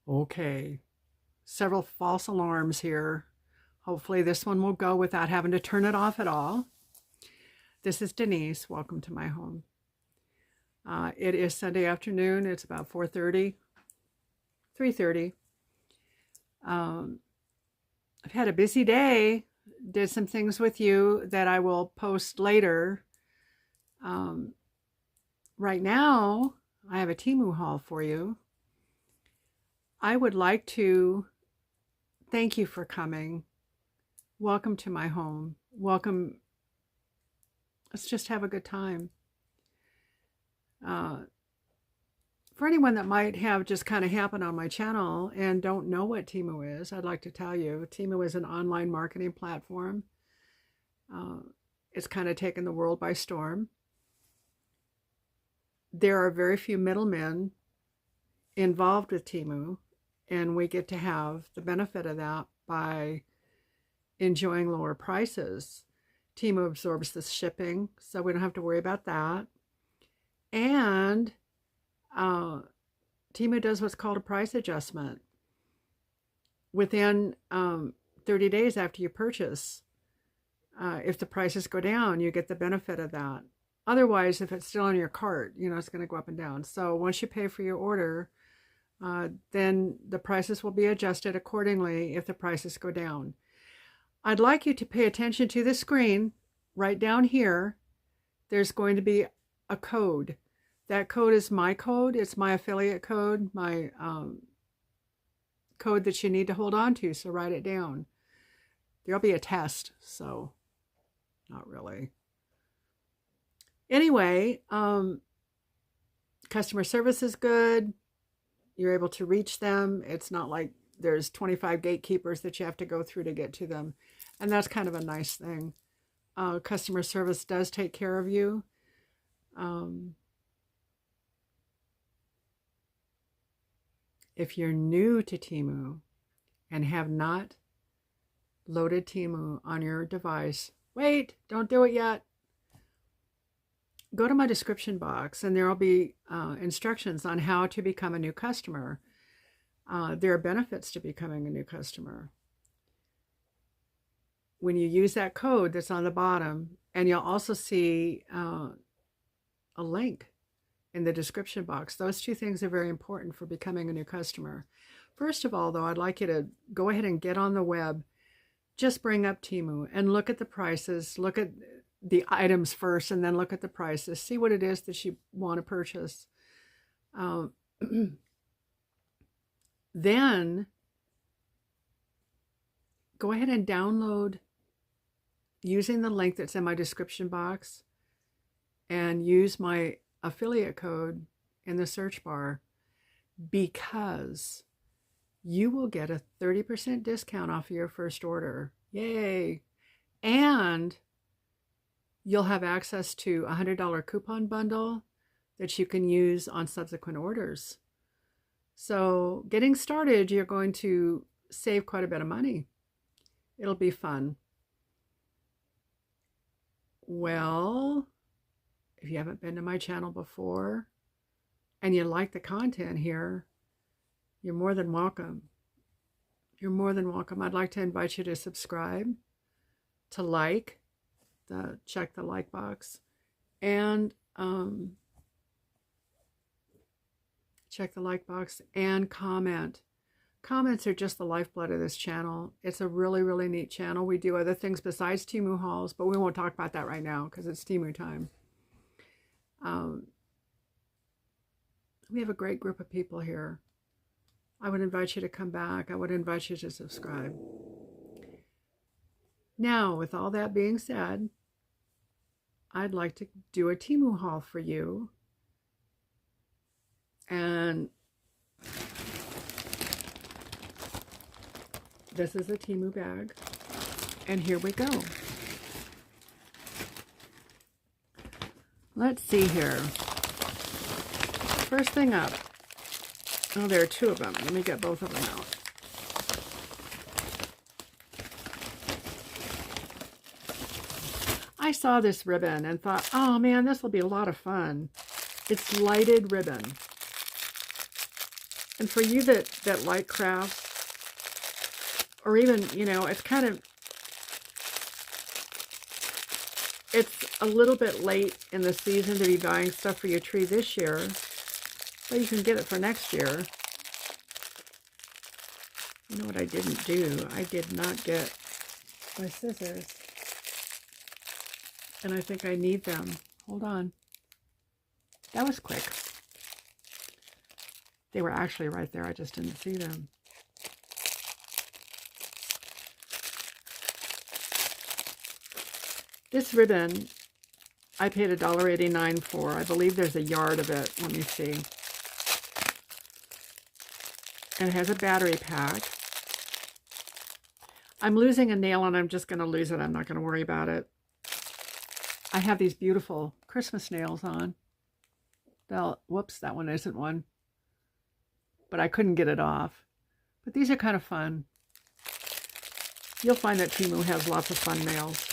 Okay, several false alarms here. Hopefully this one will go without having to turn it off at all. This is Denise. Welcome to my home. It is Sunday afternoon. It's about 4:30, 3:30. I've had a busy day. Did some things with you that I will post later. Right now, I have a Temu haul for you. I would like to thank you for coming. Welcome to my home. Welcome. Let's just have a good time. For anyone that might have just kind of happened on my channel and don't know what Temu is, I'd like to tell you, Temu is an online marketing platform. It's kind of taken the world by storm. There are very few middlemen involved with Temu, and we get to have the benefit of that by enjoying lower prices. Temu absorbs the shipping, so we don't have to worry about that. And Temu does what's called a price adjustment within 30 days after you purchase. If the prices go down, you get the benefit of that. Otherwise, if it's still in your cart, it's going to go up and down. So once you pay for your order, then the prices will be adjusted accordingly if the prices go down. I'd like you to pay attention to the screen right down here. There's going to be a code. That code is my code. It's my affiliate code, my code that you need to hold on to. So write it down. There'll be a test, so not really. Anyway, customer service is good. You're able to reach them. It's not like there's 25 gatekeepers that you have to go through to get to them. And that's kind of a nice thing. Customer service does take care of you. If you're new to Temu and have not loaded Temu on your device, wait, don't do it yet. Go to my description box and there will be instructions on how to become a new customer. There are benefits to becoming a new customer. When you use that code that's on the bottom, and you'll also see a link in the description box. Those two things are very important for becoming a new customer. First of all, though, I'd like you to go ahead and get on the web. Just bring up Temu and look at the prices. Look at the items first and then look at the prices. See what it is that you want to purchase. Then go ahead and download using the link that's in my description box and use my affiliate code in the search bar, because you will get a 30% discount off of your first order. Yay! And you'll have access to a $100 coupon bundle that you can use on subsequent orders. So getting started, you're going to save quite a bit of money. It'll be fun. Well, if you haven't been to my channel before and you like the content here, you're more than welcome. You're more than welcome. I'd like to invite you to subscribe, to like, check the like box, and check the like box and comment. Comments are just the lifeblood of this channel. It's a really, really neat channel. We do other things besides Temu hauls, but we won't talk about that right now because it's Temu time. We have a great group of people here. I would invite you to come back. I would invite you to subscribe. Now, with all that being said, I'd like to do a Temu haul for you. And this is a Temu bag. And here we go. Let's see here. First thing up. Oh, there are two of them. Let me get both of them out. I saw this ribbon and thought, oh man, this will be a lot of fun. It's lighted ribbon. And for you that like crafts, or even, you know, it's a little bit late in the season to be buying stuff for your tree this year, but you can get it for next year. You know what I didn't do? I did not get my scissors. And I think I need them. Hold on. That was quick. They were actually right there. I just didn't see them. This ribbon, I paid $1.89 for. I believe there's a yard of it. Let me see. And it has a battery pack. I'm losing a nail and I'm just going to lose it. I'm not going to worry about it. I have these beautiful Christmas nails on. Whoops, that one isn't one. But I couldn't get it off. But these are kind of fun. You'll find that Teemu has lots of fun nails.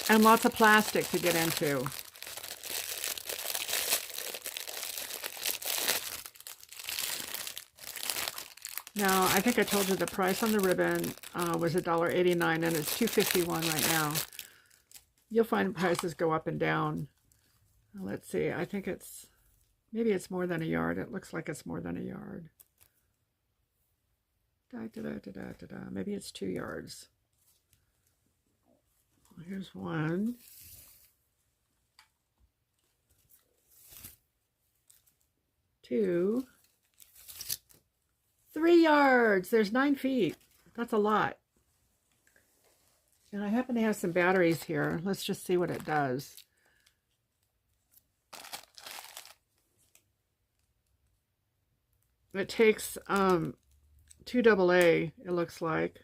And lots of plastic to get into. Now, I think I told you the price on the ribbon was $1.89 and it's $2.51 right now. You'll find prices go up and down. Let's see, I think maybe it's more than a yard. It looks like it's more than a yard. Maybe it's 2 yards. Here's 1. 2. 3 yards. There's 9 feet. That's a lot. And I happen to have some batteries here. Let's just see what it does. It takes 2 AA, it looks like.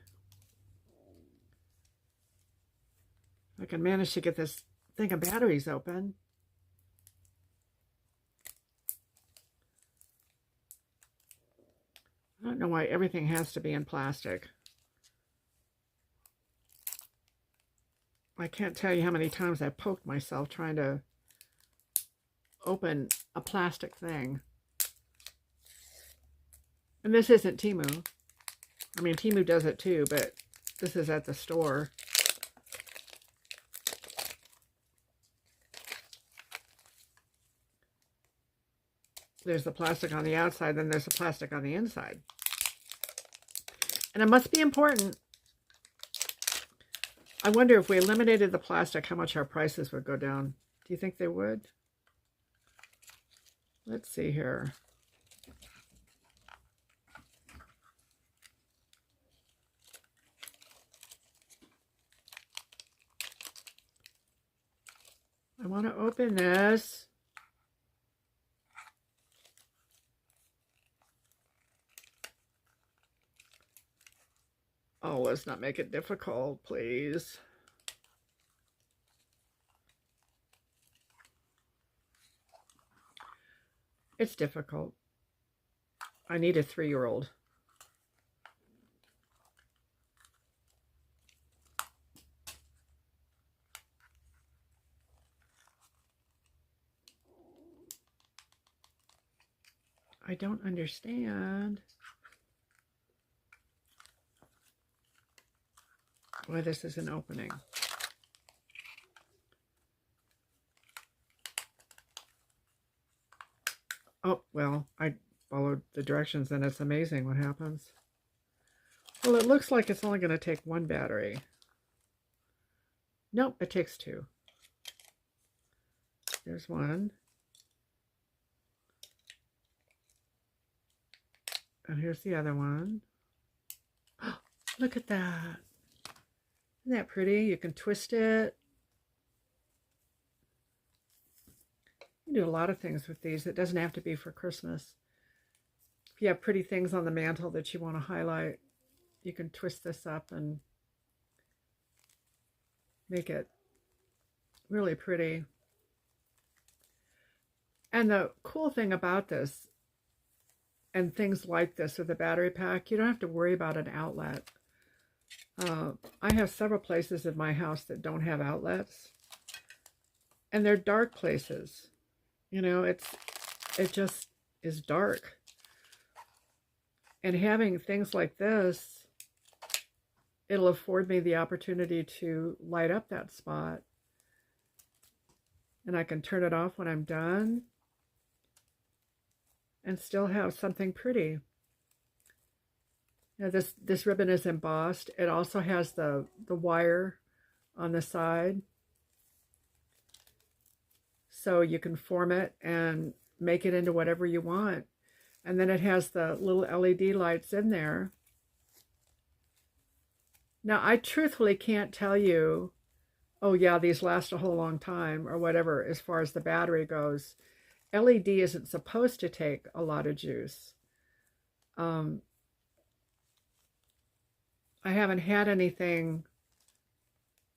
I can manage to get this thing of batteries open. I don't know why everything has to be in plastic. I can't tell you how many times I've poked myself trying to open a plastic thing. And this isn't Teemu. I mean, Teemu does it too, but this is at the store. There's the plastic on the outside, then there's the plastic on the inside. And it must be important. I wonder if we eliminated the plastic, how much our prices would go down. Do you think they would? Let's see here. I want to open this. Oh, let's not make it difficult, please. It's difficult. I need a 3-year-old. I don't understand why this isn't opening. Oh, well, I followed the directions and it's amazing what happens. Well, it looks like it's only going to take 1 battery. Nope, it takes 2. There's 1. And here's the other one. Oh, look at that. Isn't that pretty? You can twist it. You can do a lot of things with these. It doesn't have to be for Christmas. If you have pretty things on the mantle that you want to highlight, you can twist this up and make it really pretty. And the cool thing about this, and things like this with the battery pack, you don't have to worry about an outlet. I have several places in my house that don't have outlets, and they're dark places. You know, it just is dark. And having things like this, it'll afford me the opportunity to light up that spot. And I can turn it off when I'm done and still have something pretty. Now this ribbon is embossed. It also has the wire on the side, so you can form it and make it into whatever you want. And then it has the little LED lights in there. Now, I truthfully can't tell you, oh yeah, these last a whole long time or whatever as far as the battery goes. LED isn't supposed to take a lot of juice. I haven't had anything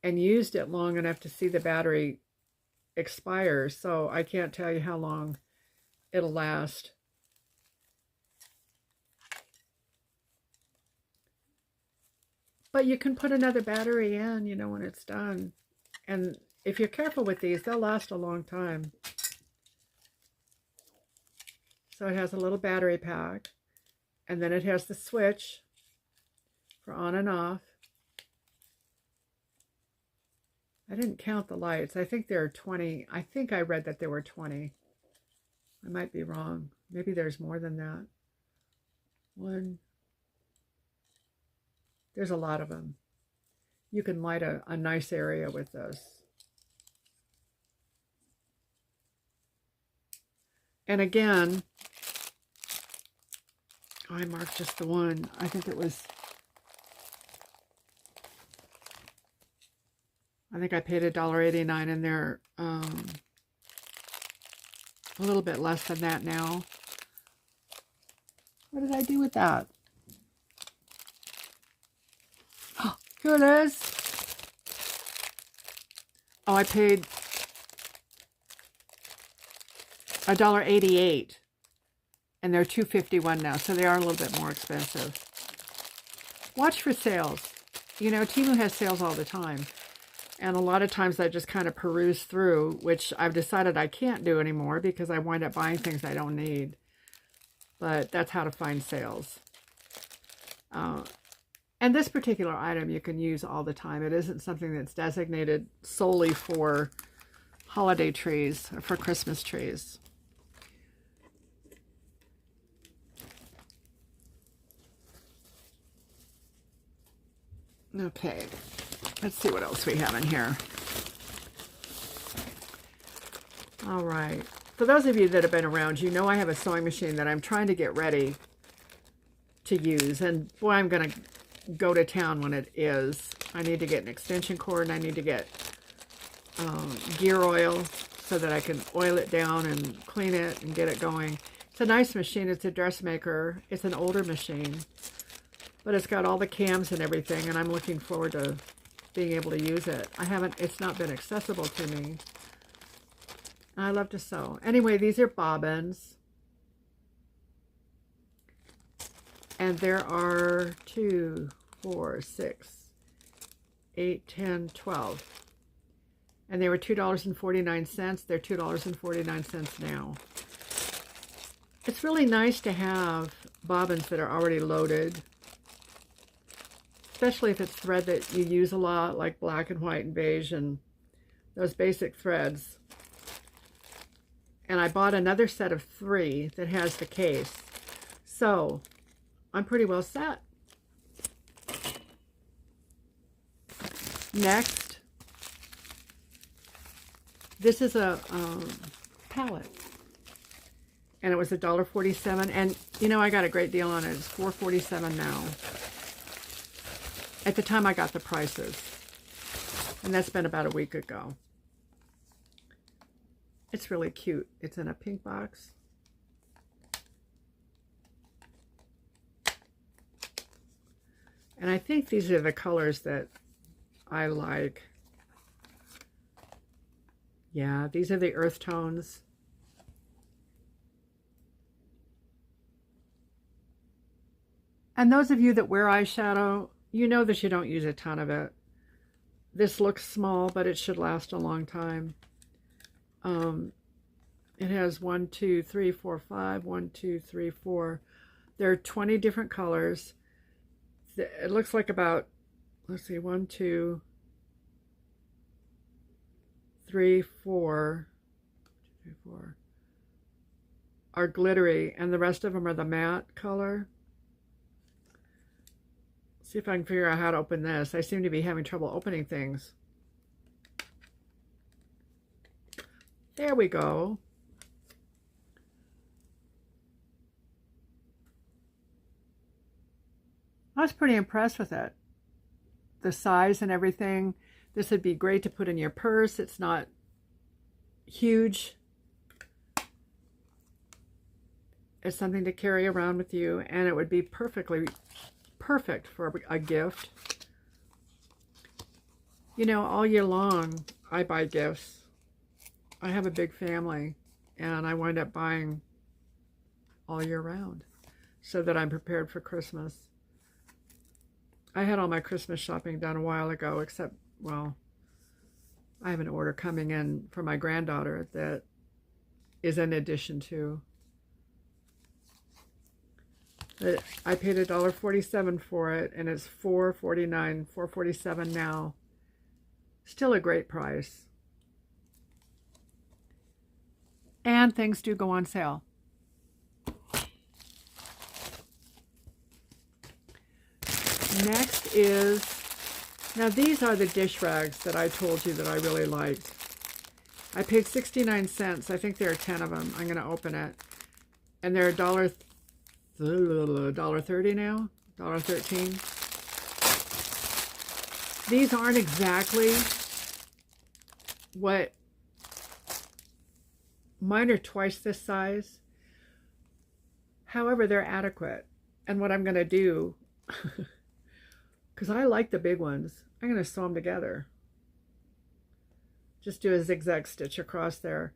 and used it long enough to see the battery expire, so I can't tell you how long it'll last. But you can put another battery in, you know, when it's done. And if you're careful with these, they'll last a long time. So it has a little battery pack, and then it has the switch for on and off. I didn't count the lights. I think there are 20. I think I read that there were 20. I might be wrong. Maybe there's more than that. One. There's a lot of them. You can light a nice area with this. And again, I marked just the one. I think it was, I think I paid $1.89 in there. A little bit less than that now. What did I do with that? Oh, here it is. Oh, I paid $1.88. And they're $2.51 now, so they are a little bit more expensive. Watch for sales. You know, Temu has sales all the time. And a lot of times I just kind of peruse through, which I've decided I can't do anymore because I wind up buying things I don't need. But that's how to find sales. And this particular item you can use all the time. It isn't something that's designated solely for holiday trees or for Christmas trees. Okay, let's see what else we have in here. All right. For those of you that have been around, you know I have a sewing machine that I'm trying to get ready to use. And boy, I'm going to go to town when it is. I need to get an extension cord, and I need to get gear oil so that I can oil it down and clean it and get it going. It's a nice machine. It's a dressmaker. It's an older machine. But it's got all the cams and everything, and I'm looking forward to being able to use it. It's not been accessible to me. I love to sew. Anyway, these are bobbins. And there are 2, 4, 6, 8, 10, 12. And they were $2.49. They're $2.49 now. It's really nice to have bobbins that are already loaded. Especially if it's thread that you use a lot, like black and white and beige and those basic threads. And I bought another set of 3 that has the case. So I'm pretty well set. Next, this is a palette. And it was $1.47. And you know, I got a great deal on it. It's $4.47 now. At the time I got the prices, and that's been about a week ago. It's really cute. It's in a pink box. And I think these are the colors that I like. Yeah, these are the earth tones. And those of you that wear eyeshadow, you know that you don't use a ton of it. This looks small, but it should last a long time. It has 1, 2, 3, 4, 5, 1, 2, 3, 4. There are 20 different colors. It looks like about, let's see, 1, 2, 3, 4, 2, 3, 4 are glittery, and the rest of them are the matte color. See if I can figure out how to open this. I seem to be having trouble opening things. There we go. I was pretty impressed with it. The size and everything. This would be great to put in your purse. It's not huge. It's something to carry around with you, and it would be perfect for a gift. You know, all year long, I buy gifts. I have a big family, and I wind up buying all year round so that I'm prepared for Christmas. I had all my Christmas shopping done a while ago, except, well, I have an order coming in for my granddaughter that is in addition to. I paid $1.47 for it, and it's $4.49, $4.47 now. Still a great price. And things do go on sale. Next is, now these are the dish rags that I told you that I really liked. I paid 69 cents. I think there are 10 of them. I'm going to open it. And they're $1.30 now, $1.13. These aren't exactly what, mine are twice this size. However, they're adequate. And what I'm going to do, because I like the big ones, I'm going to sew them together. Just do a zigzag stitch across there.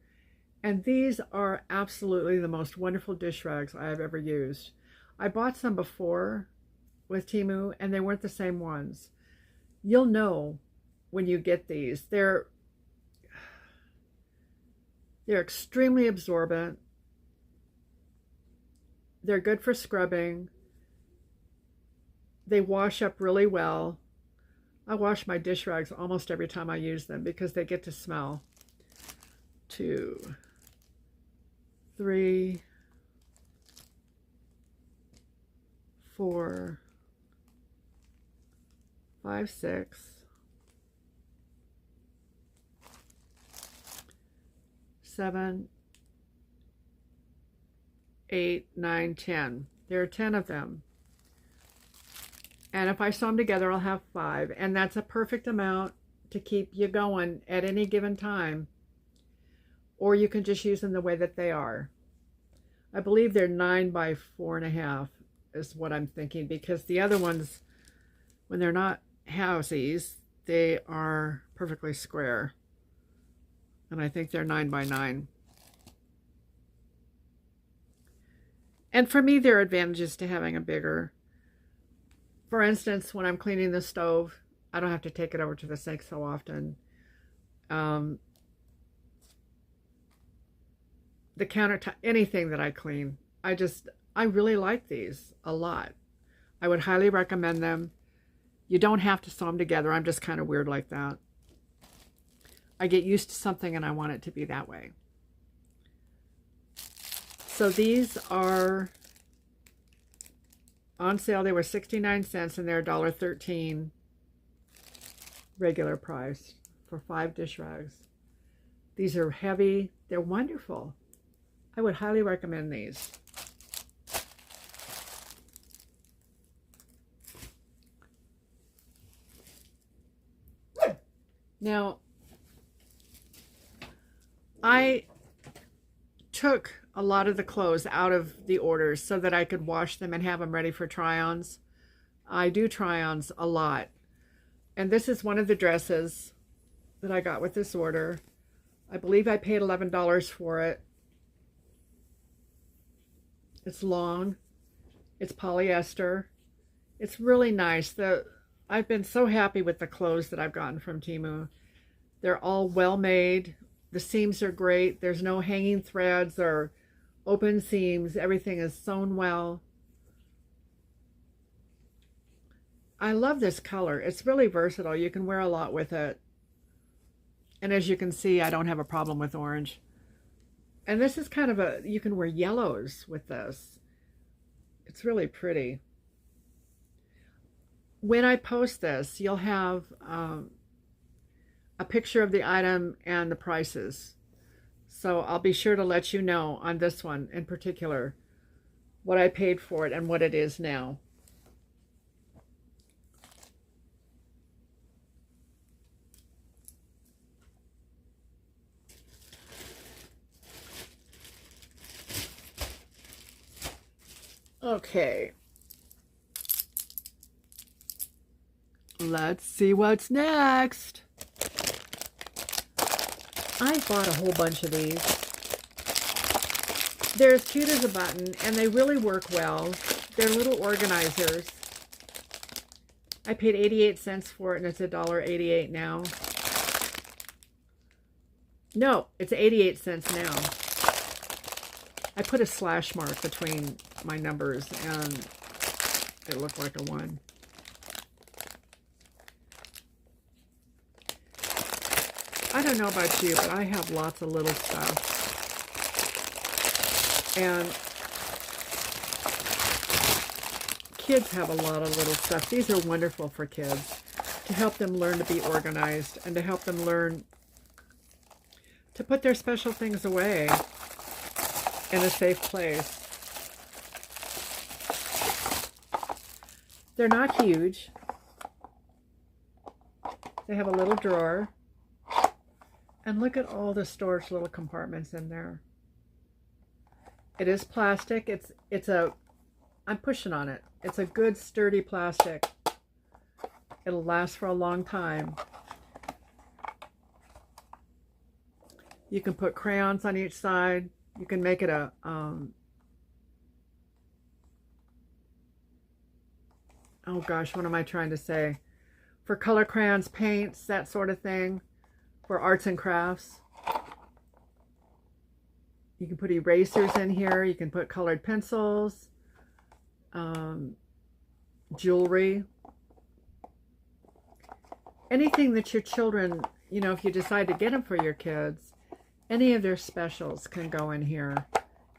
And these are absolutely the most wonderful dish rags I have ever used. I bought some before with Teemu, and they weren't the same ones. You'll know when you get these. They're extremely absorbent. They're good for scrubbing. They wash up really well. I wash my dish rags almost every time I use them because they get to smell. 2, 3, 4, 5, 6, 7, 8, 9, 10. There are 10 of them. And if I sew them together, I'll have 5. And that's a perfect amount to keep you going at any given time. Or you can just use them the way that they are. I believe they're 9 by 4.5 is what I'm thinking, because the other ones, when they're not housies, they are perfectly square. And I think they're 9 by 9. And for me, there are advantages to having a bigger. For instance, when I'm cleaning the stove, I don't have to take it over to the sink so often. The countertop, anything that I clean, I really like these a lot. I would highly recommend them. You don't have to sew them together. I'm just kind of weird like that. I get used to something and I want it to be that way. So these are on sale. They were 69 cents and they're $1.13 regular price for 5 dish rags. These are heavy. They're wonderful. I would highly recommend these. Now, I took a lot of the clothes out of the orders so that I could wash them and have them ready for try-ons. I do try-ons a lot. And this is one of the dresses that I got with this order. I believe I paid $11 for it. It's long. It's polyester. It's really nice. The I've been so happy with the clothes that I've gotten from Temu. They're all well made. The seams are great. There's no hanging threads or open seams. Everything is sewn well. I love this color. It's really versatile. You can wear a lot with it. And as you can see, I don't have a problem with orange. And this is kind of you can wear yellows with this. It's really pretty. When I post this, you'll have a picture of the item and the prices. So I'll be sure to let you know on this one in particular what I paid for it and what it is now. Okay. Let's see what's next. I bought a whole bunch of these. They're as cute as a button, and they really work well. They're little organizers. I paid 88 cents for it, and it's $1.88 now. No, it's 88 cents now. I put a slash mark between my numbers, and it looked like a 1. I don't know about you, but I have lots of little stuff. And kids have a lot of little stuff. These are wonderful for kids to help them learn to be organized and to help them learn to put their special things away in a safe place. They're not huge. They have a little drawer. And look at all the storage little compartments in there. It is plastic. I'm pushing on it. It's a good sturdy plastic. It'll last for a long time. You can put crayons on each side. You can make it a oh gosh, what am I trying to say? For color crayons, paints, that sort of thing. For arts and crafts. You can put erasers in here. You can put colored pencils, jewelry. Anything that your children, you know, if you decide to get them for your kids, any of their specials can go in here.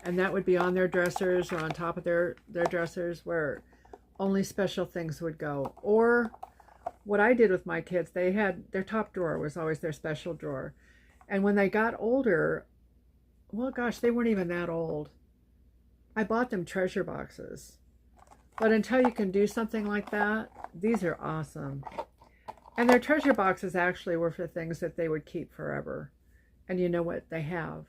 And that would be on their dressers or on top of their dressers where only special things would go. Or what I did with my kids, they had their top drawer was always their special drawer. And when they got older, well, gosh, they weren't even that old. I bought them treasure boxes. But until you can do something like that, these are awesome. And their treasure boxes actually were for things that they would keep forever. And you know what? They have.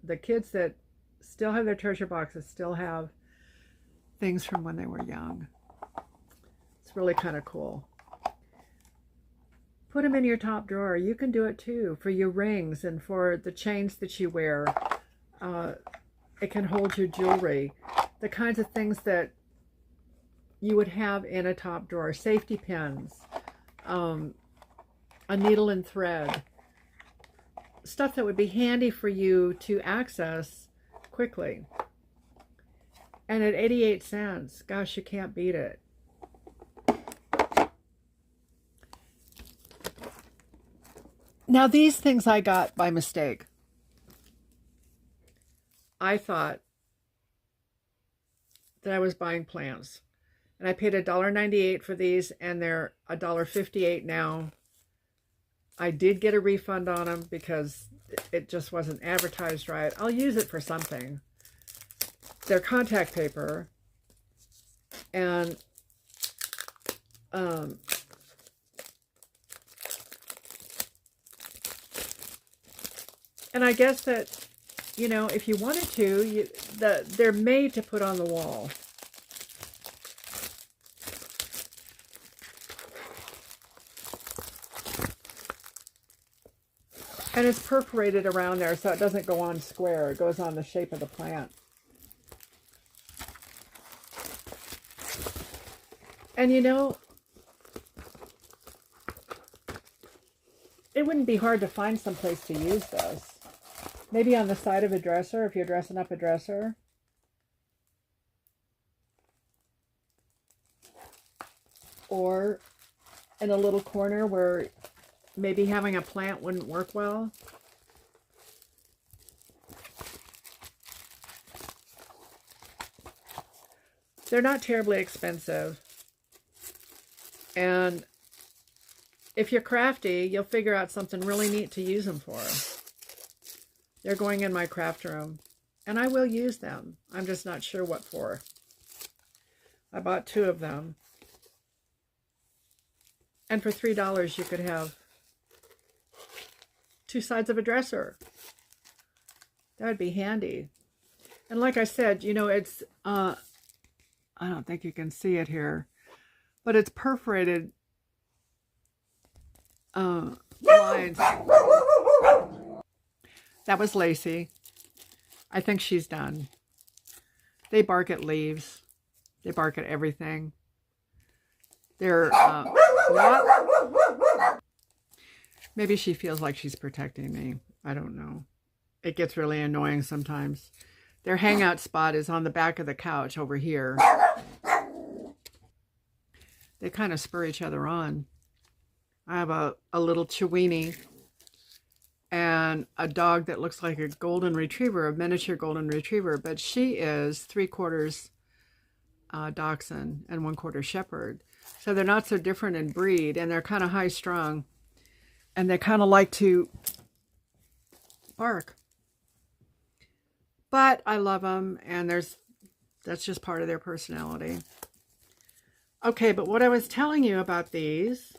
The kids that still have their treasure boxes still have things from when they were young. It's really kind of cool. Put them in your top drawer. You can do it too for your rings and for the chains that you wear. It can hold your jewelry. The kinds of things that you would have in a top drawer. Safety pins, a needle and thread. Stuff that would be handy for you to access quickly. And at 88 cents, gosh, you can't beat it. Now, these things I got by mistake. I thought that I was buying plants. And I paid $1.98 for these, and they're $1.58 now. I did get a refund on them because it just wasn't advertised right. I'll use it for something. They're contact paper. And I guess that, you know, if you wanted to, they're made to put on the wall. And it's perforated around there so it doesn't go on square. It goes on the shape of the plant. And you know, wouldn't be hard to find some place to use this. Maybe on the side of a dresser if you're dressing up a dresser. Or in a little corner where maybe having a plant wouldn't work well. They're not terribly expensive. And if you're crafty, you'll figure out something really neat to use them for. They're going in my craft room. And I will use them. I'm just not sure what for. I bought 2 of them. And for $3, you could have 2 sides of a dresser. That would be handy. And like I said, you know, it's, I don't think you can see it here, but it's perforated lines. That was Lacey. I think she's done. They bark at leaves. They bark at everything. They're, maybe she feels like she's protecting me. I don't know. It gets really annoying sometimes. Their hangout spot is on the back of the couch over here. They kind of spur each other on. I have a little Chiweenie and a dog that looks like a golden retriever, a miniature golden retriever, but she is 3/4 Dachshund and 1/4 Shepherd. So they're not so different in breed, and they're kind of high strung, and they kind of like to bark. But I love them, and that's just part of their personality. Okay, but what I was telling you about these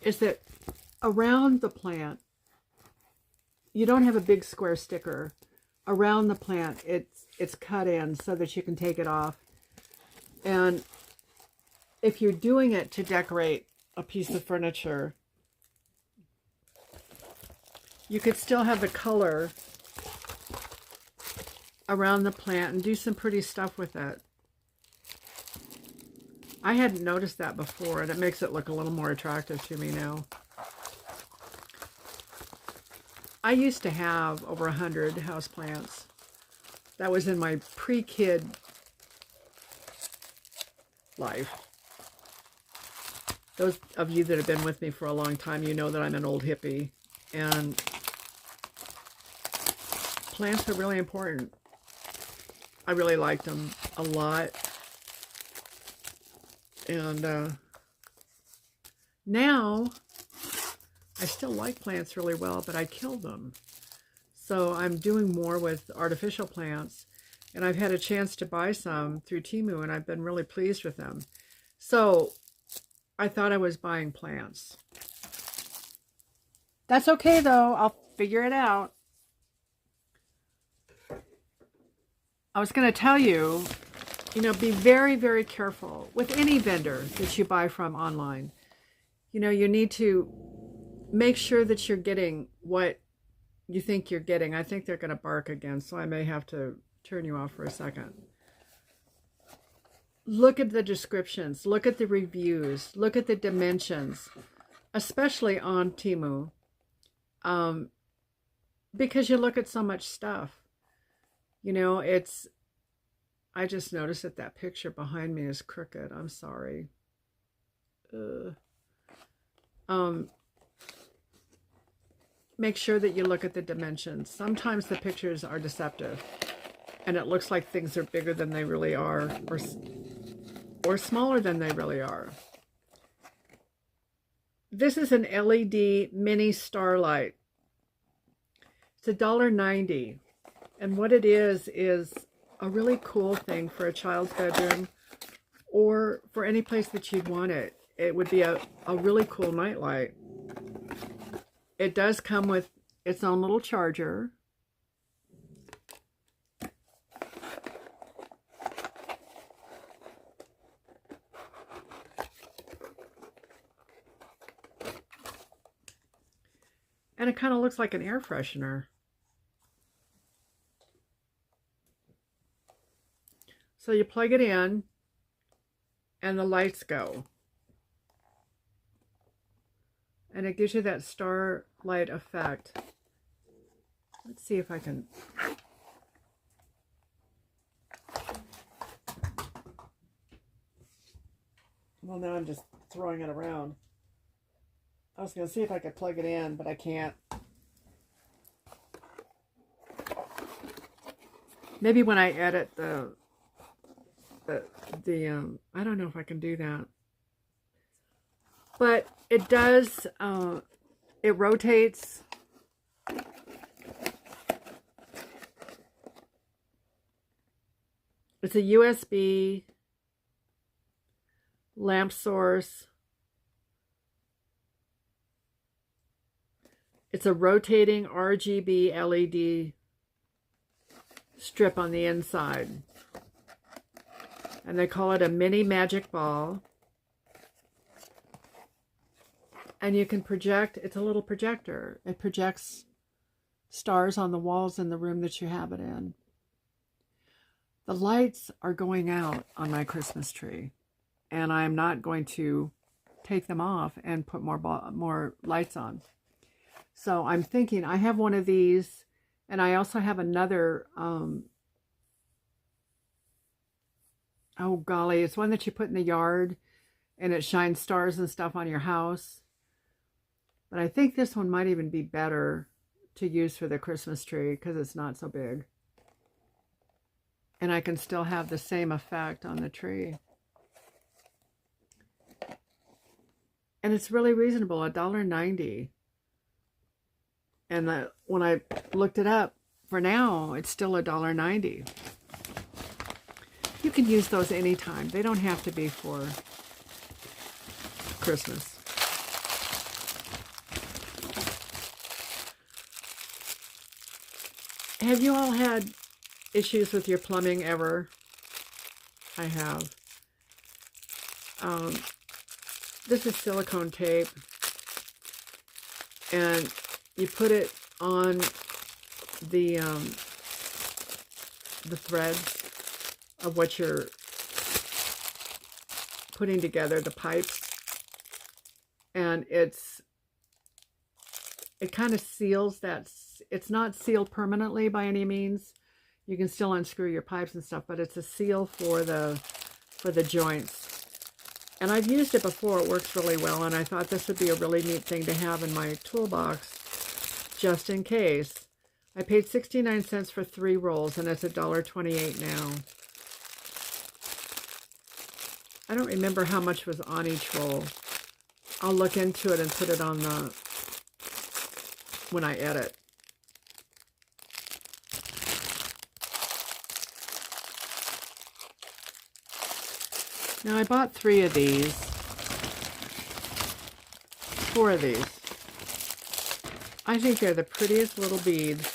is that around the plant, you don't have a big square sticker. Around the plant, it's cut in so that you can take it off. And if you're doing it to decorate a piece of furniture, you could still have the color around the plant and do some pretty stuff with it. I hadn't noticed that before, and it makes it look a little more attractive to me now. I used to have over 100 houseplants. That was in my pre-kid life. Those of you that have been with me for a long time, you know that I'm an old hippie, and plants are really important. I really liked them a lot. And now I still like plants really well, but I kill them. So I'm doing more with artificial plants, and I've had a chance to buy some through Temu, and I've been really pleased with them. So I thought I was buying plants. That's okay though, I'll figure it out. I was going to tell you, you know, be very, very careful with any vendor that you buy from online. You know, you need to make sure that you're getting what you think you're getting. I think they're going to bark again, so I may have to turn you off for a second. Look at the descriptions. Look at the reviews. Look at the dimensions, especially on Temu, because you look at so much stuff. You know, it's, I just noticed that that picture behind me is crooked. I'm sorry. Make sure that you look at the dimensions. Sometimes the pictures are deceptive, and it looks like things are bigger than they really are, or smaller than they really are. This is an LED mini starlight. It's $1.90. And what it is a really cool thing for a child's bedroom or for any place that you'd want it. It would be a really cool nightlight. It does come with its own little charger. And it kind of looks like an air freshener. So you plug it in and the lights go. And it gives you that starlight effect. Let's see if I can... Well, now I'm just throwing it around. I was going to see if I could plug it in, but I can't. Maybe when I edit the I don't know if I can do that. But it does, it rotates. It's a USB lamp source. It's a rotating RGB LED strip on the inside. And they call it a mini magic ball. And you can project, it's a little projector. It projects stars on the walls in the room that you have it in. The lights are going out on my Christmas tree. And I'm not going to take them off and put more lights on. So I'm thinking, I have one of these, and I also have another, oh golly, it's one that you put in the yard, and it shines stars and stuff on your house. But I think this one might even be better to use for the Christmas tree, because it's not so big. And I can still have the same effect on the tree. And it's really reasonable, $1.90. And when I looked it up, for now, it's still $1.90. You can use those anytime. They don't have to be for Christmas. Have you all had issues with your plumbing ever? I have. This is silicone tape, and you put it on the threads of what you're putting together, the pipes, and it kind of seals that. It's not sealed permanently by any means. You can still unscrew your pipes and stuff, but it's a seal for the joints. And I've used it before. It works really well, and I thought this would be a really neat thing to have in my toolbox, just in case. I paid 69 cents for 3 rolls, and it's $1.28 now. I don't remember how much was on each roll. I'll look into it and put it on when I edit. Now I bought 3 of these, 4 of these. I think they're the prettiest little beads.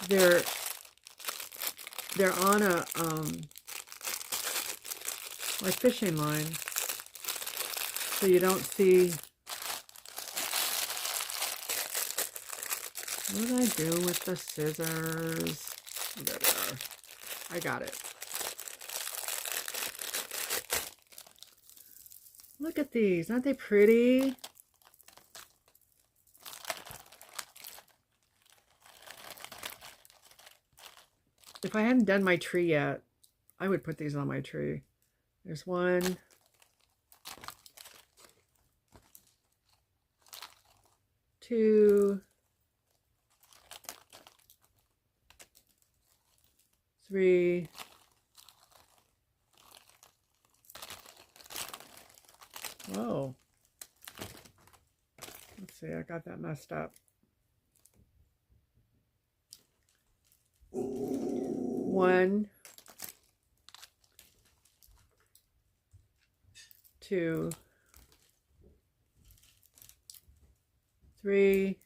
They're on a like fishing line, so you don't see. What did I do with the scissors? There they are. I got it. Look at these. Aren't they pretty? If I hadn't done my tree yet, I would put these on my tree. There's 1. 2. 3. Whoa. Let's see, I got that messed up. 1, 2, 3.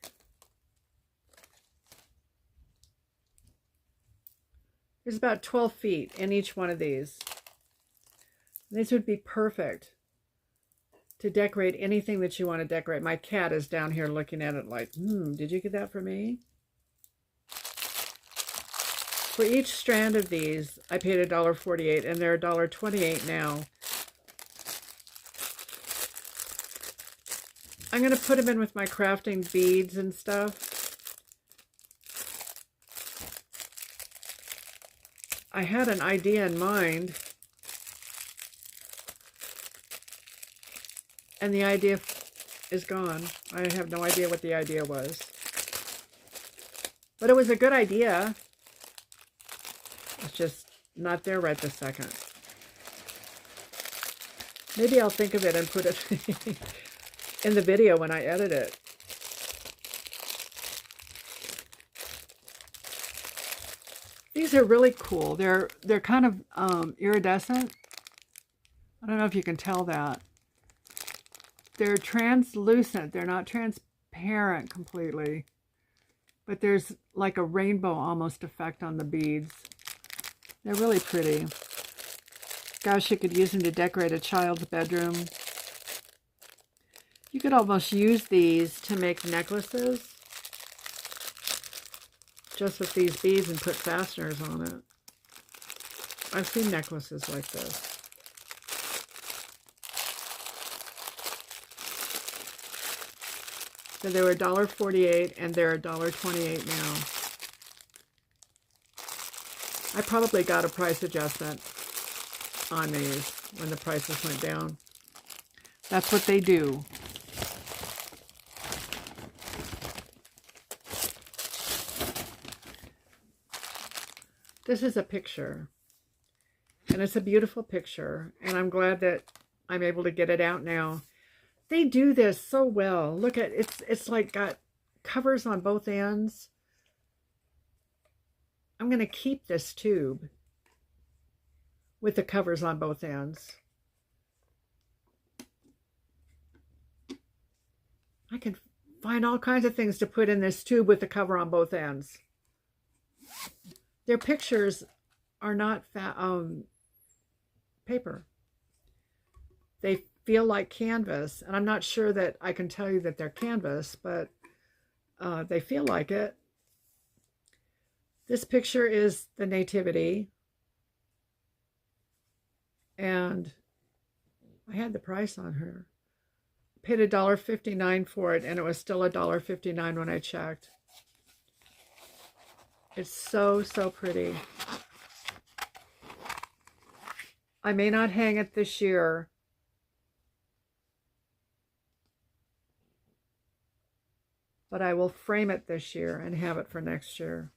There's about 12 feet in each one of these. These would be perfect to decorate anything that you want to decorate. My cat is down here looking at it like, did you get that for me? For each strand of these, I paid $1.48, and they're $1.28 now. I'm going to put them in with my crafting beads and stuff. I had an idea in mind, and the idea is gone. I have no idea what the idea was. But it was a good idea. It's just not there right this second. Maybe I'll think of it and put it in the video when I edit it. These are really cool. They're kind of iridescent. I don't know if you can tell that. They're translucent. They're not transparent completely. But there's like a rainbow almost effect on the beads. They're really pretty. Gosh, you could use them to decorate a child's bedroom. You could almost use these to make necklaces. Just with these beads and put fasteners on it. I've seen necklaces like this. So they were $1.48 and they're $1.28 now. I probably got a price adjustment on these when the prices went down. That's what they do. This is a picture, and it's a beautiful picture, and I'm glad that I'm able to get it out now. They do this so well. Look at it's like got covers on both ends. I'm going to keep this tube with the covers on both ends. I can find all kinds of things to put in this tube with the cover on both ends. Their pictures are not paper. They feel like canvas, and I'm not sure that I can tell you that they're canvas, but they feel like it. This picture is the Nativity, and I had the price on her. I paid $1.59 for it, and it was still $1.59 when I checked. It's so, so pretty. I may not hang it this year, but I will frame it this year and have it for next year.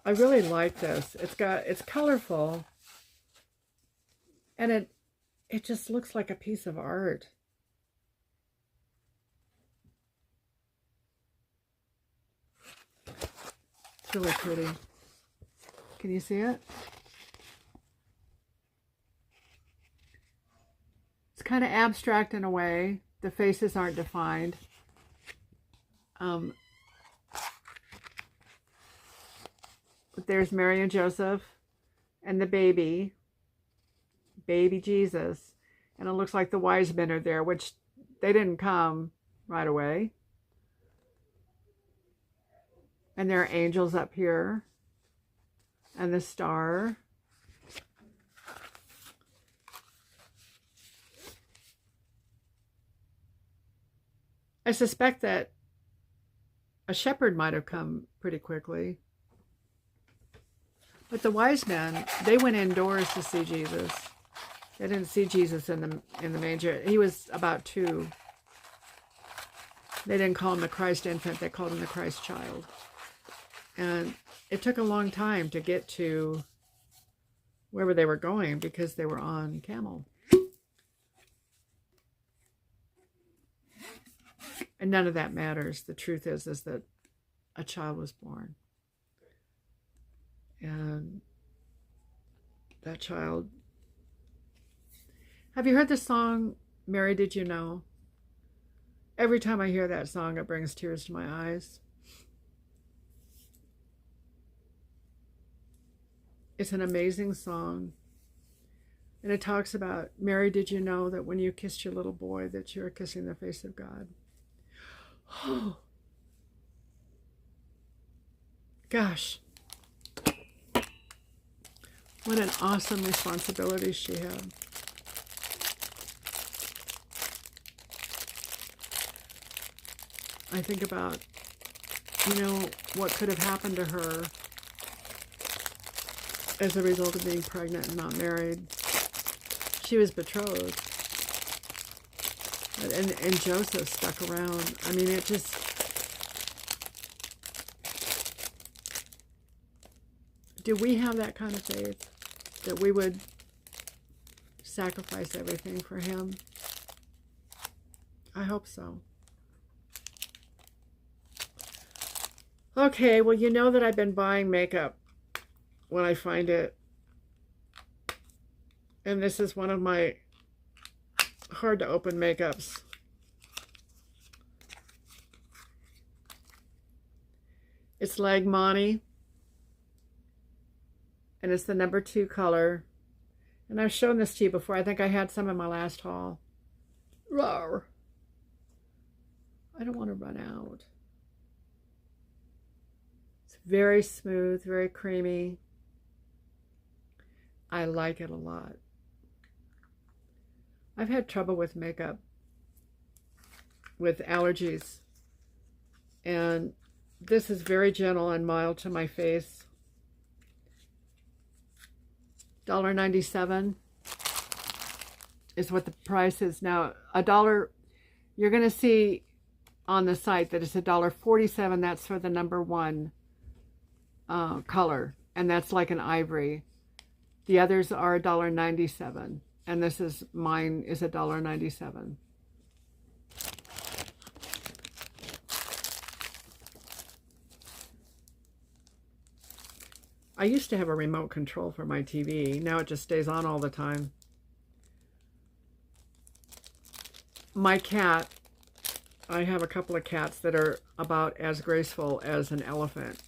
I really like this. It's colorful, and it just looks like a piece of art. It's really pretty. Can you see it? It's kind of abstract in a way. The faces aren't defined. But there's Mary and Joseph and the baby Jesus. And it looks like the wise men are there, which they didn't come right away. And there are angels up here. And the star. I suspect that a shepherd might have come pretty quickly. But the wise men, they went indoors to see Jesus. They didn't see Jesus in the manger. He was about 2. They didn't call him the Christ infant. They called him the Christ child. And it took a long time to get to wherever they were going because they were on camel. And none of that matters. The truth is that a child was born. And that child... Have you heard the song, Mary, Did You Know? Every time I hear that song, it brings tears to my eyes. It's an amazing song. And it talks about, Mary, did you know that when you kissed your little boy that you're kissing the face of God? Oh, gosh. What an awesome responsibility she had. I think about, what could have happened to her as a result of being pregnant and not married. She was betrothed. And Joseph stuck around. I mean, it just... Do we have that kind of faith? That we would sacrifice everything for him? I hope so. Okay, well, you know that I've been buying makeup when I find it. And this is one of my hard to open makeups. It's Lagmani. And it's the number 2 color. And I've shown this to you before. I think I had some in my last haul. Rawr. I don't want to run out. It's very smooth, very creamy. I like it a lot. I've had trouble with makeup, with allergies. And this is very gentle and mild to my face. $1.97 is what the price is now. $1, you're going to see on the site that it's $1.47. That's for the number 1 color, and that's like an ivory. The others are $1.97, and this is mine is $1.97. I used to have a remote control for my TV. Now it just stays on all the time. My cat, I have a couple of cats that are about as graceful as an elephant.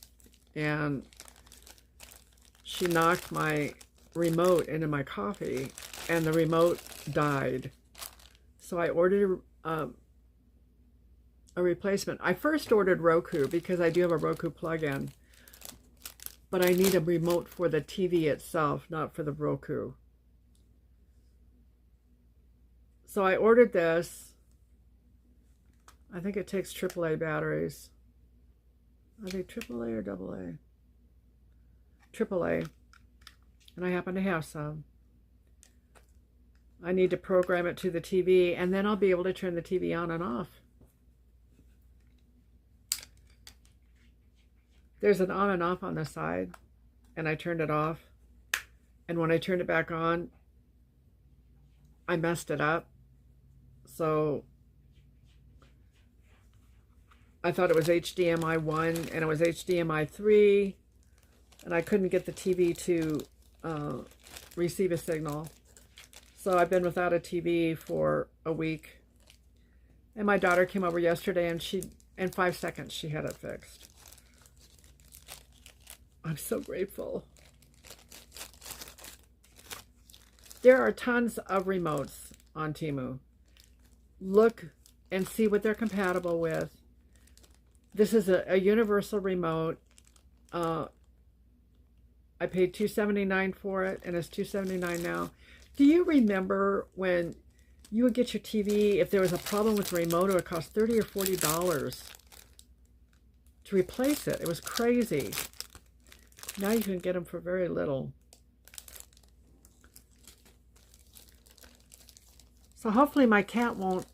And she knocked my remote into my coffee, and the remote died. So I ordered a replacement. I first ordered Roku because I do have a Roku plug-in. But I need a remote for the TV itself, not for the Roku. So I ordered this. I think it takes AAA batteries. Are they AAA or AA? AAA. And I happen to have some. I need to program it to the TV, and then I'll be able to turn the TV on and off. There's an on and off on the side, and I turned it off. And when I turned it back on, I messed it up. So I thought it was HDMI 1, and it was HDMI 3, and I couldn't get the TV to receive a signal. So I've been without a TV for a week. And my daughter came over yesterday, and in 5 seconds, she had it fixed. I'm so grateful. There are tons of remotes on Temu. Look and see what they're compatible with. This is a universal remote. I paid $2.79 for it, and it's $2.79 now. Do you remember when you would get your TV, if there was a problem with the remote, it would cost $30 or $40 to replace it? It was crazy. Now you can get them for very little. So hopefully my cat won't,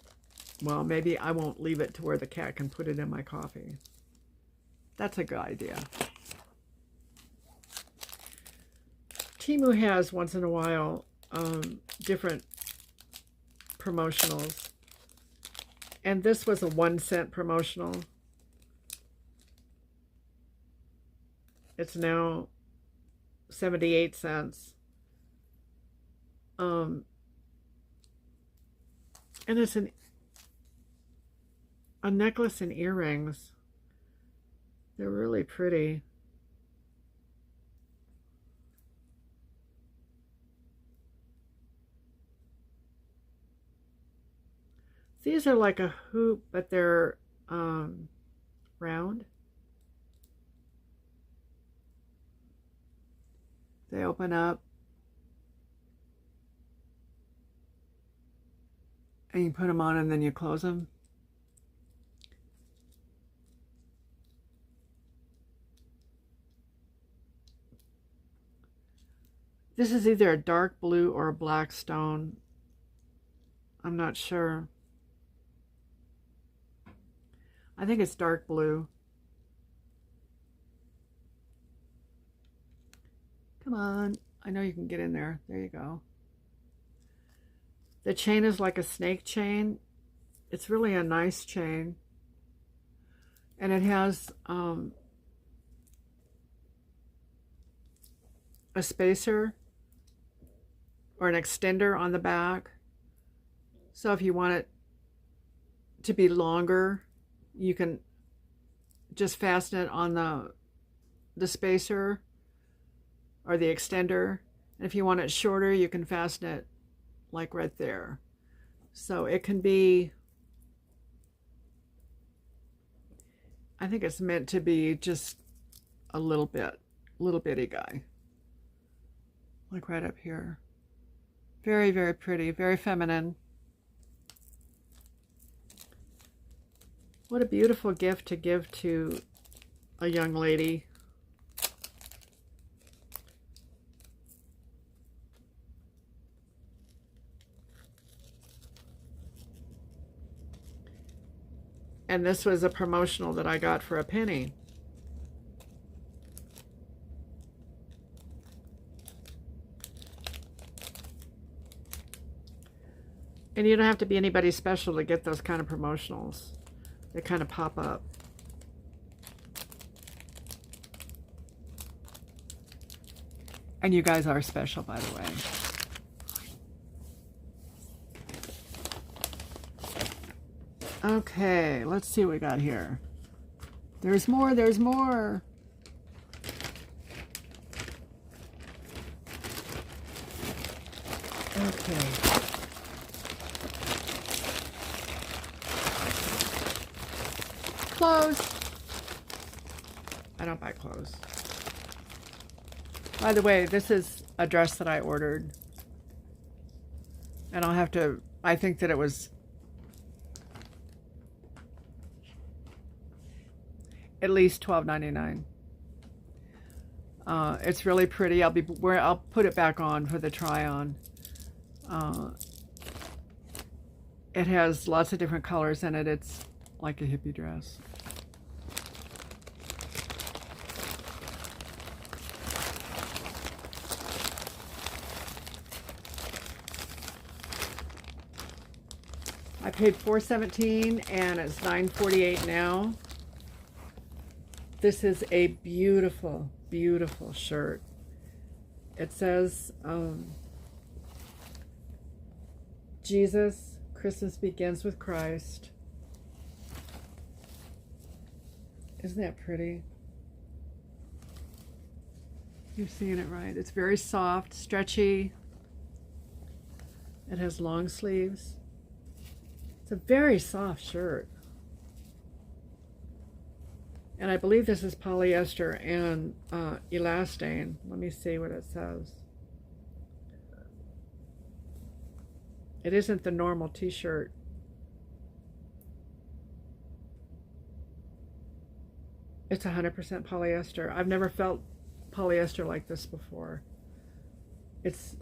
well, maybe I won't leave it to where the cat can put it in my coffee. That's a good idea. Temu has, once in a while, different promotionals. And this was a 1-cent promotional. It's now 78 cents. And it's a necklace and earrings. They're really pretty. These are like a hoop, but they're round. They open up. And you put them on and then you close them. This is either a dark blue or a black stone. I'm not sure. I think it's dark blue. Come on. I know you can get in there. There you go. The chain is like a snake chain. It's really a nice chain. And it has a spacer or an extender on the back. So if you want it to be longer, you can just fasten it on the spacer or the extender. And if you want it shorter, you can fasten it like right there. So it can be, I think it's meant to be just a little bitty guy. Like right up here. Very, very pretty, very feminine. What a beautiful gift to give to a young lady. And this was a promotional that I got for a penny. And you don't have to be anybody special to get those kind of promotionals. They kind of pop up. And you guys are special, by the way. Okay, let's see what we got here. There's more, there's more. Okay. Clothes. I don't buy clothes. By the way, this is a dress that I ordered. And I'll have to, I think that it was at least $12.99. It's really pretty. I'll put it back on for the try on. It has lots of different colors in it. It's like a hippie dress. I paid $4.17 and it's $9.48 now. This is a beautiful, beautiful shirt. It says, Jesus, Christmas begins with Christ. Isn't that pretty? You're seeing it right. It's very soft, stretchy. It has long sleeves. It's a very soft shirt. And I believe this is polyester and elastane. Let me see what it says. It isn't the normal t-shirt. It's 100% polyester. I've never felt polyester like this before. It's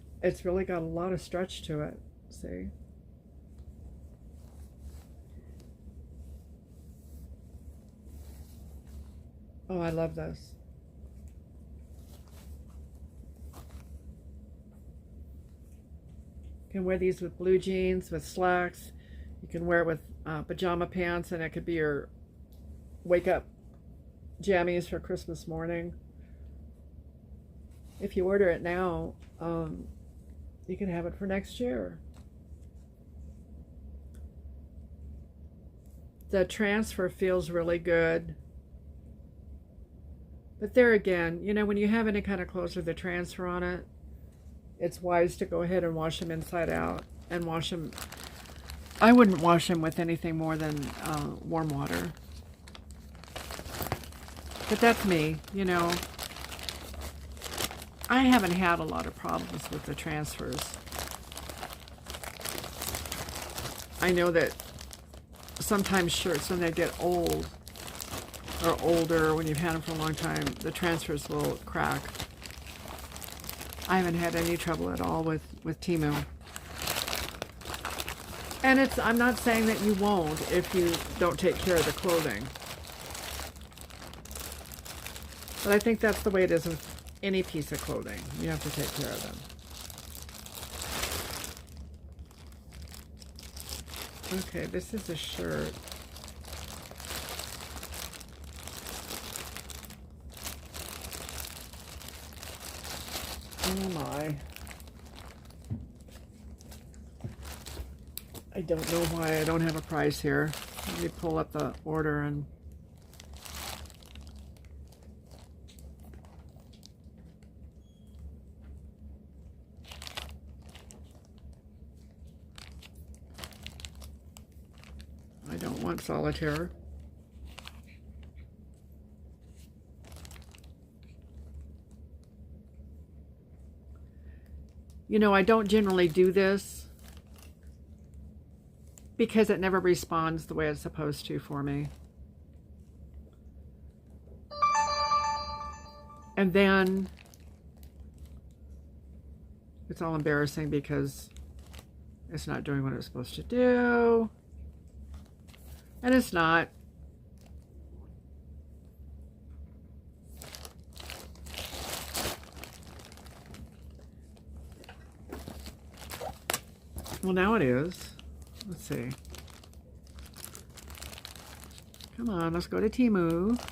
really got a lot of stretch to it. See? Oh, I love this. You can wear these with blue jeans, with slacks. You can wear it with pajama pants, and it could be your wake-up jammies for Christmas morning. If you order it now, you can have it for next year. The transfer feels really good. But there again, you know, when you have any kind of clothes with a transfer on it, it's wise to go ahead and wash them inside out and wash them. I wouldn't wash them with anything more than warm water. But that's me, you know. I haven't had a lot of problems with the transfers. I know that sometimes shirts, when they get old, or older, when you've had them for a long time, the transfers will crack. I haven't had any trouble at all with Temu. And I'm not saying that you won't if you don't take care of the clothing. But I think that's the way it is with any piece of clothing. You have to take care of them. Okay, this is a shirt. Oh my. I don't know why I don't have a price here. Let me pull up the order and I don't want solitaire. You know, I don't generally do this because it never responds the way it's supposed to for me. And then it's all embarrassing because it's not doing what it's supposed to do. And it's not. Well, now it is. Let's see. Come on, let's go to Teemu.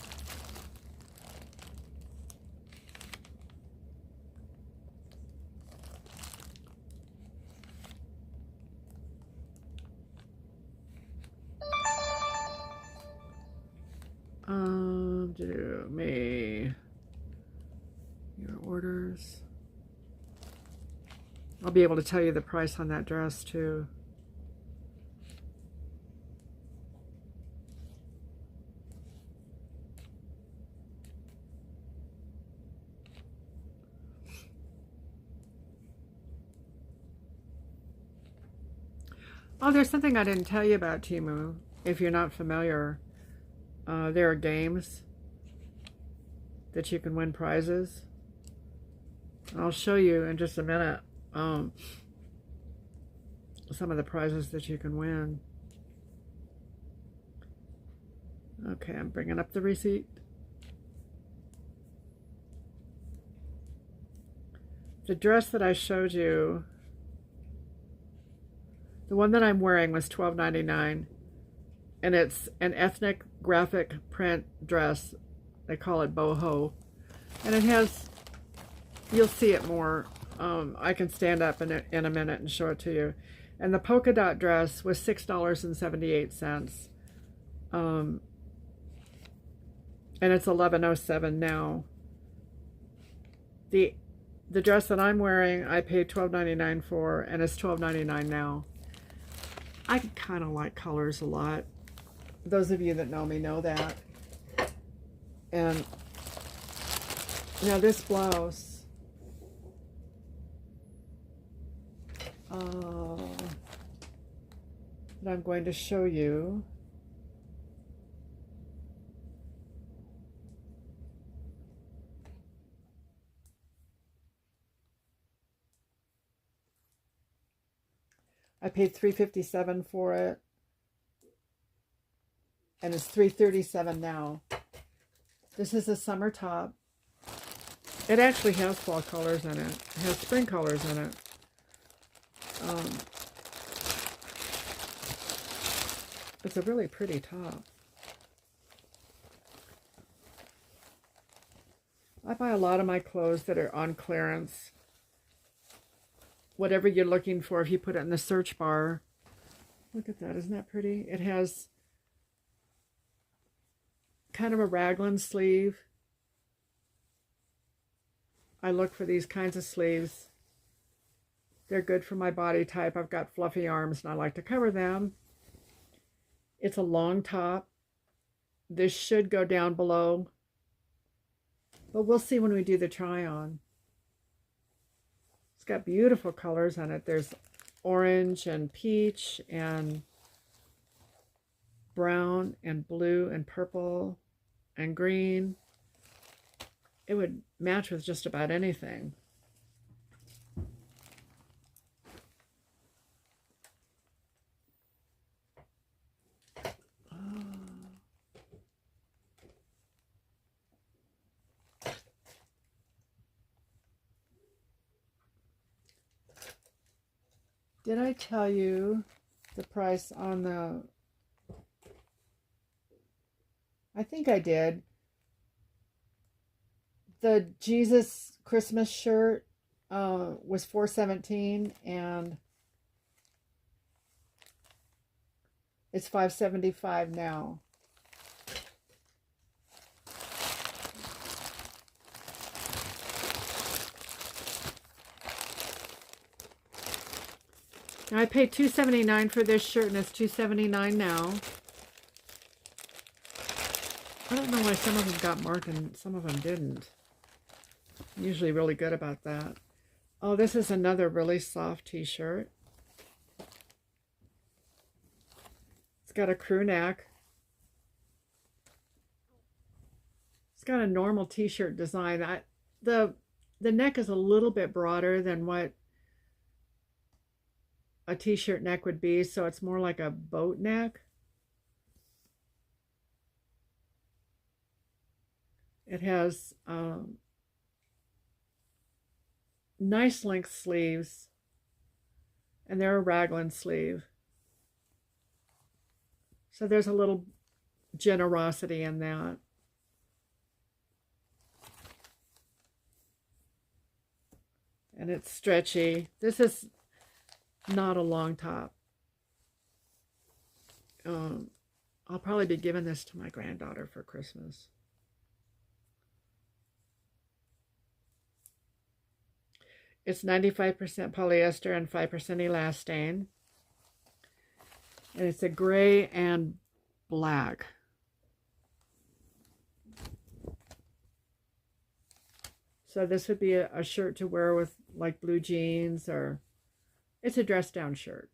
Do me your orders. I'll be able to tell you the price on that dress too. Oh, there's something I didn't tell you about Teemu. If you're not familiar, there are games that you can win prizes. I'll show you in just a minute some of the prizes that you can win. Okay, I'm bringing up the receipt. The dress that I showed you, the one that I'm wearing was $12.99, and it's an ethnic graphic print dress. They call it boho, and it has, you'll see it more. I can stand up in a minute and show it to you. And the polka dot dress was $6.78, and it's $11.07 now. The dress that I'm wearing, I paid $12.99 for, and it's $12.99 now. I kind of like colors a lot. Those of you that know me know that. And now this blouse, that I'm going to show you, I paid $3.57 for it, and it's $3.37 now. This is a summer top. It actually has fall colors in it. It has spring colors in it. It's a really pretty top. I buy a lot of my clothes that are on clearance. Whatever you're looking for, if you put it in the search bar. Look at that, isn't that pretty? It has kind of a raglan sleeve. I look for these kinds of sleeves. They're good for my body type. I've got fluffy arms and I like to cover them. It's a long top. This should go down below, but we'll see when we do the try on. It's got beautiful colors on it. There's orange and peach and brown and blue and purple and green. It would match with just about anything. Did I tell you the price on the... I think I did. The Jesus Christmas shirt was $4.17 and it's $5.75 now. Now I paid $2.79 for this shirt and it's $2.79 now. I don't know why some of them got marked and some of them didn't. I'm usually really good about that. Oh, this is another really soft t-shirt. It's got a crew neck. It's got a normal t-shirt design. The neck is a little bit broader than what a t-shirt neck would be, so it's more like a boat neck. It has nice length sleeves, and they're a raglan sleeve. So there's a little generosity in that. And it's stretchy. This is not a long top. I'll probably be giving this to my granddaughter for Christmas. It's 95% polyester and 5% elastane. And it's a gray and black. So this would be a shirt to wear with like blue jeans, or it's a dress down shirt.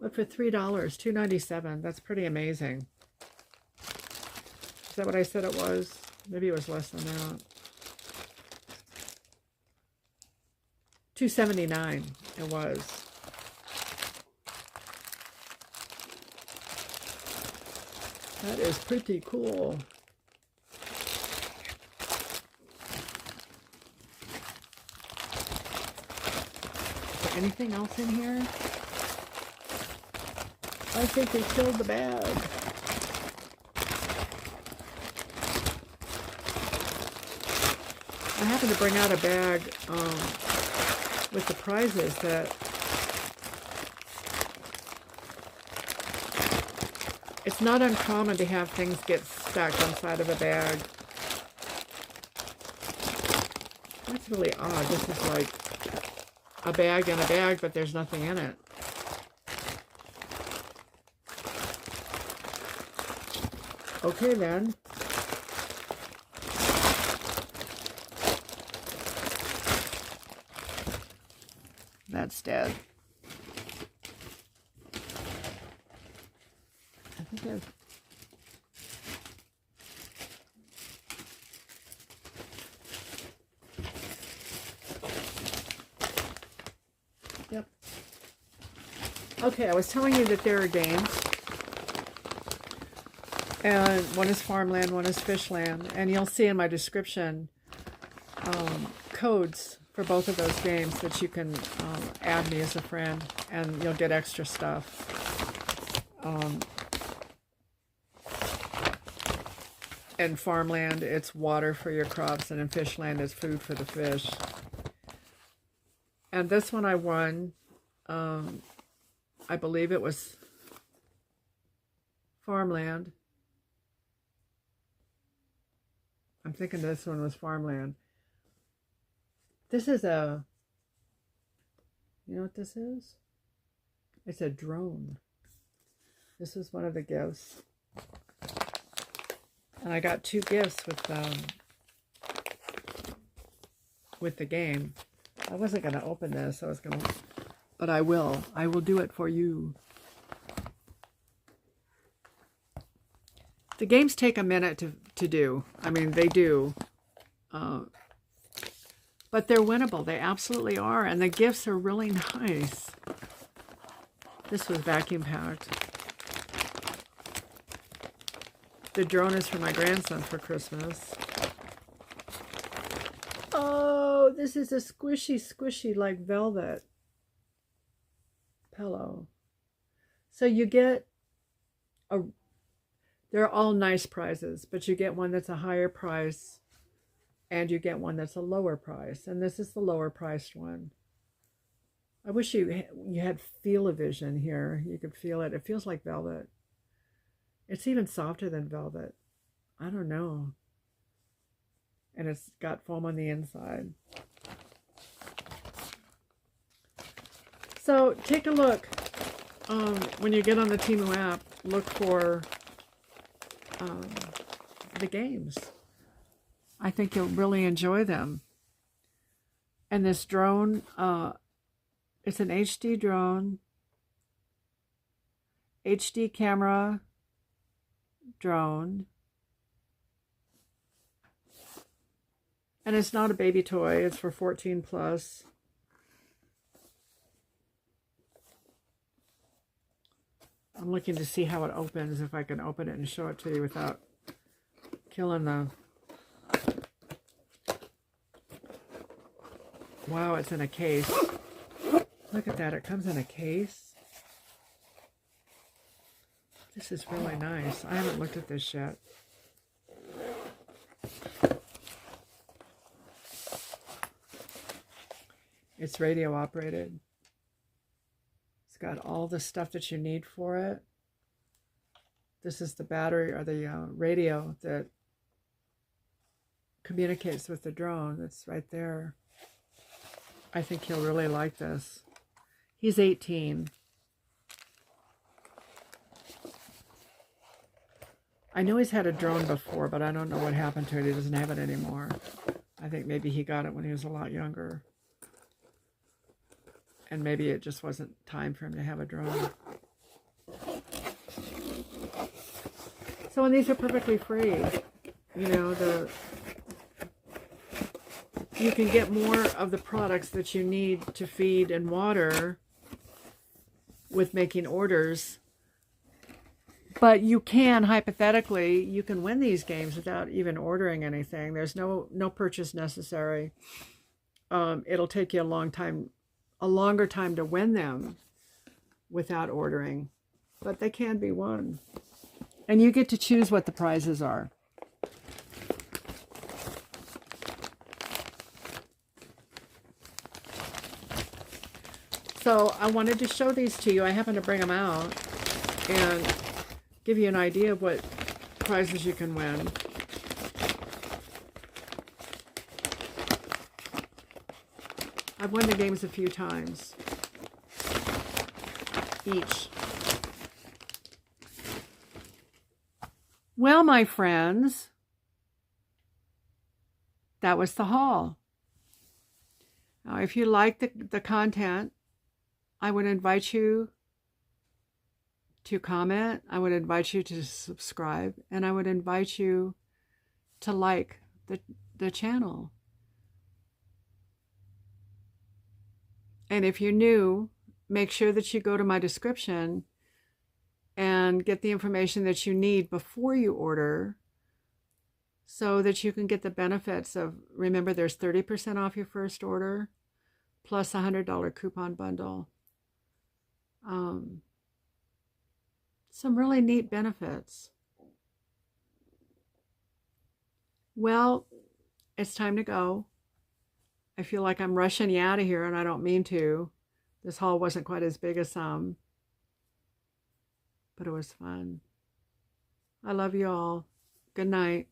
But for $3, $2.97, that's pretty amazing. Is that what I said it was? Maybe it was less than that. $2.79 it was. That is pretty cool. Is there anything else in here? I think we filled the bag. I happened to bring out a bag with the prizes that it's not uncommon to have things get stuck inside of a bag. That's really odd. This is like a bag in a bag, but there's nothing in it. Okay then. That's dead. I think I've... Yep. Okay, I was telling you that there are games. And one is Farmland, one is Fishland. And you'll see in my description codes for both of those games that you can add me as a friend, and you'll get extra stuff. In Farmland, it's water for your crops, and in Fishland, it's food for the fish. And this one I won. I believe it was Farmland. I'm thinking this one was Farmland. This is a, you know what this is? It's a drone. This is one of the gifts. And I got 2 gifts with the game. I wasn't going to open this. I was going to, but I will. I will do it for you. The games take a minute to do. I mean, they do. But they're winnable. They absolutely are. And the gifts are really nice. This was vacuum packed. The drone is for my grandson for Christmas. Oh, this is a squishy like velvet. pillow. So you get a, they're all nice prizes, but you get one that's a higher price and you get one that's a lower price. And this is the lower priced one. I wish you had feel-o-vision here. You could feel it. It feels like velvet. It's even softer than velvet. I don't know. And it's got foam on the inside. So take a look. When you get on the Temu app, look for the games. I think you'll really enjoy them. And this drone, it's an HD drone, HD camera drone. And it's not a baby toy, it's for 14 plus. I'm looking to see how it opens, if I can open it and show it to you without killing the... Wow, it's in a case. Look at that, it comes in a case. This is really nice. I haven't looked at this yet. It's radio operated. It's got all the stuff that you need for it. This is the battery or the radio that communicates with the drone. It's right there. I think he'll really like this. He's 18. I know he's had a drone before, but I don't know what happened to it. He doesn't have it anymore. I think maybe he got it when he was a lot younger. And maybe it just wasn't time for him to have a drone. So, and these are perfectly free. You know, you can get more of the products that you need to feed and water with making orders. But you can, hypothetically, you can win these games without even ordering anything. There's no purchase necessary. It'll take you a longer time to win them without ordering. But they can be won. And you get to choose what the prizes are. So I wanted to show these to you. I happened to bring them out and give you an idea of what prizes you can win. I've won the games a few times each. Well, my friends, that was the haul. Now, if you like the content, I would invite you to comment, I would invite you to subscribe, and I would invite you to like the channel. And if you're new, make sure that you go to my description and get the information that you need before you order so that you can get the benefits of, remember, there's 30% off your first order plus a $100 coupon bundle. Some really neat benefits. Well, it's time to go. I feel like I'm rushing you out of here, and I don't mean to. This haul wasn't quite as big as some, but it was fun. I love you all. Good night.